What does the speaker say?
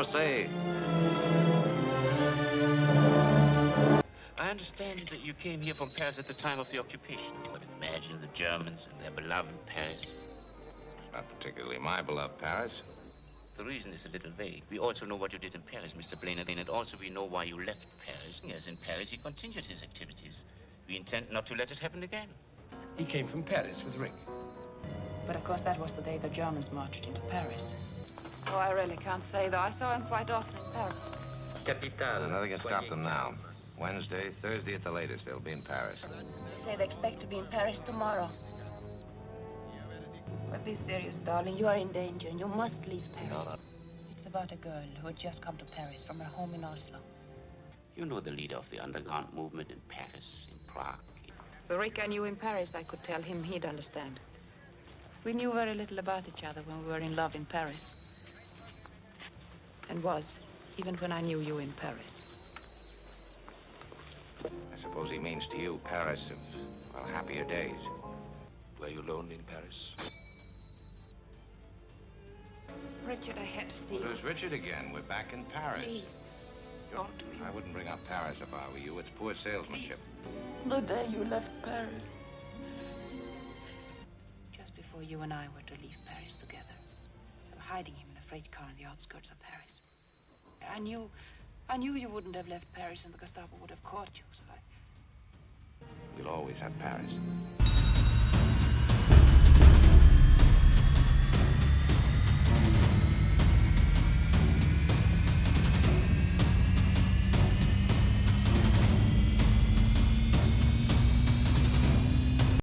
divorcee. I understand that you came here from Paris at the time of the occupation. But imagine the Germans and their beloved Paris. It's not particularly my beloved Paris. The reason is a little vague. We also know what you did in Paris, Mr. Blaine, and also we know why you left Paris. Yes, in Paris he continued his activities. We intend not to let it happen again. He came from Paris with Rick. But of course that was the day the Germans marched into Paris. Oh, I really can't say, though. I saw him quite often in Paris. Nothing can stop them now. Wednesday, Thursday at the latest, they'll be in Paris. They say they expect to be in Paris tomorrow. But be serious, darling. You are in danger, and you must leave Paris. No. It's about a girl who had just come to Paris from her home in Oslo. You know the leader of the underground movement in Paris, in Prague. The Rick I knew in Paris, I could tell him he'd understand. We knew very little about each other when we were in love in Paris. And was, even when I knew you in Paris. I suppose he means to you Paris of, well, happier days. Were you lonely in Paris? Richard, I had to see Well, you. there's Richard again. We're back in Paris. Please, talk to me. I wouldn't bring up Paris if I were you. It's poor salesmanship. The day you left Paris. Just before you and I were to leave Paris together, they were hiding him in a freight car on the outskirts of Paris. I knew you wouldn't have left Paris and the Gestapo would have caught you, so We'll always have Paris.